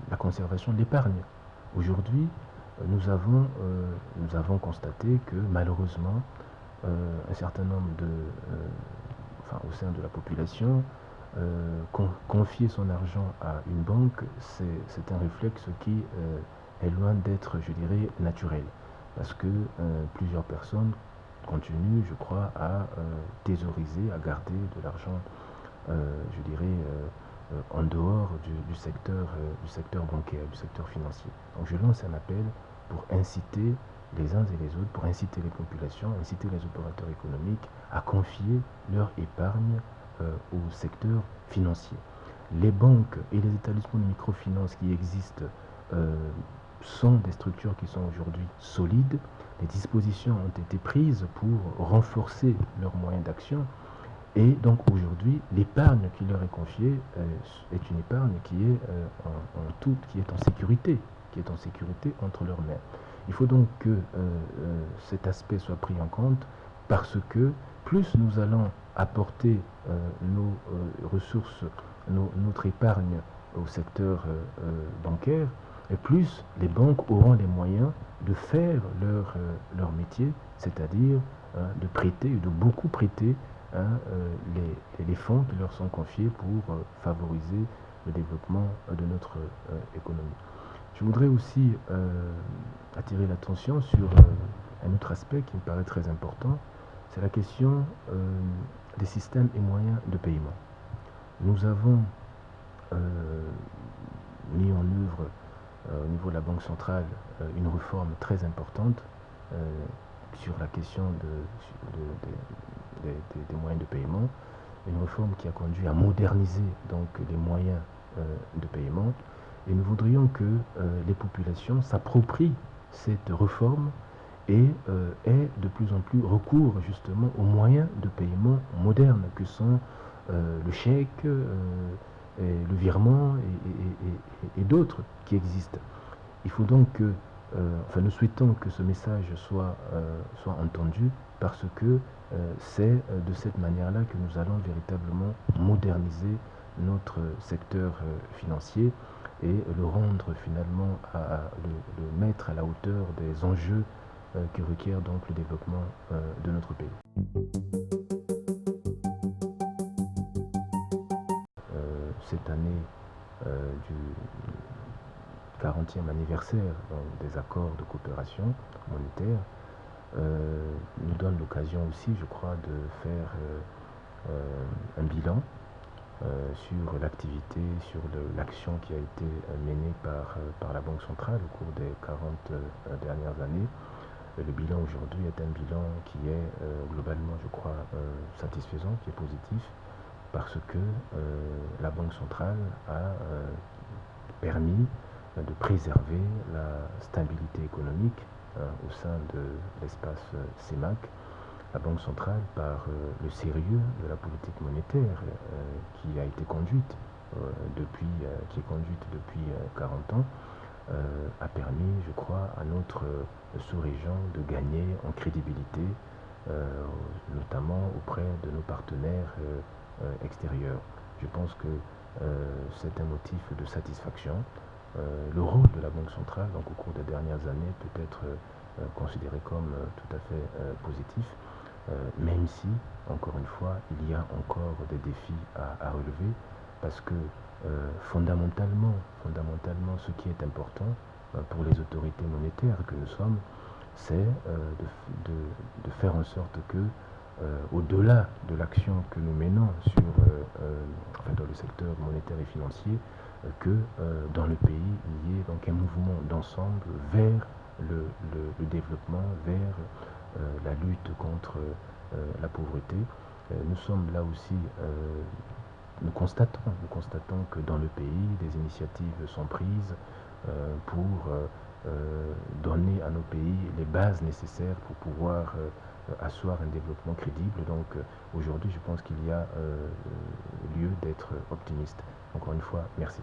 la conservation de l'épargne. Aujourd'hui, nous avons constaté que malheureusement, un certain nombre au sein de la population, confier son argent à une banque, c'est un réflexe qui est loin d'être, je dirais, naturel. Parce que plusieurs personnes continuent, je crois, à thésauriser, à garder de l'argent, je dirais, en dehors du secteur bancaire, du secteur financier. Donc je lance un appel pour inciter les uns et les autres, pour inciter les populations, inciter les opérateurs économiques à confier leur épargne au secteur financier. Les banques et les établissements de microfinance qui existent sont des structures qui sont aujourd'hui solides. Les dispositions ont été prises pour renforcer leurs moyens d'action. Et donc aujourd'hui, l'épargne qui leur est confiée est une épargne qui est qui est en sécurité entre leurs mains. Il faut donc que cet aspect soit pris en compte parce que plus nous allons apporter nos ressources, notre épargne au secteur bancaire, et plus les banques auront les moyens de faire leur métier, c'est-à-dire de prêter, de beaucoup prêter les fonds qui leur sont confiés pour favoriser le développement de notre économie. Je voudrais aussi attirer l'attention sur un autre aspect qui me paraît très important, c'est la question des systèmes et moyens de paiement. Nous avons mis en œuvre au niveau de la Banque centrale une réforme très importante sur la question des moyens de paiement, une réforme qui a conduit à moderniser donc les moyens de paiement, et nous voudrions que les populations s'approprient cette réforme et aient de plus en plus recours justement aux moyens de paiement modernes que sont le chèque, le virement et d'autres qui existent. Il faut donc que, nous souhaitons que ce message soit entendu parce que c'est de cette manière-là que nous allons véritablement moderniser notre secteur financier et le rendre finalement, le mettre à la hauteur des enjeux qui requièrent donc le développement de notre pays. Cette année du 40e anniversaire des accords de coopération monétaire nous donne l'occasion aussi, je crois, de faire un bilan sur l'activité, sur l'action qui a été menée par la Banque centrale au cours des 40 dernières années. Le bilan aujourd'hui est un bilan qui est globalement, je crois, satisfaisant, qui est positif, parce que la Banque centrale a permis de préserver la stabilité économique au sein de l'espace CEMAC. La Banque centrale, par le sérieux de la politique monétaire qui a été conduite qui est conduite depuis 40 ans, a permis, je crois, à notre sous-région de gagner en crédibilité, notamment auprès de nos partenaires extérieurs. Je pense que c'est un motif de satisfaction. Le rôle de la Banque centrale, donc au cours des dernières années, peut être considéré comme tout à fait positif, même si, encore une fois, il y a encore des défis à relever, parce que fondamentalement, ce qui est important pour les autorités monétaires que nous sommes, c'est de faire en sorte que, au-delà de l'action que nous menons dans le secteur monétaire et financier, que dans le pays, il y ait donc un mouvement d'ensemble vers le développement, vers la lutte contre la pauvreté. Nous sommes là aussi, nous constatons que dans le pays, des initiatives sont prises pour donner à nos pays les bases nécessaires pour pouvoir asseoir un développement crédible. Donc aujourd'hui, je pense qu'il y a lieu d'être optimiste. Encore une fois, merci.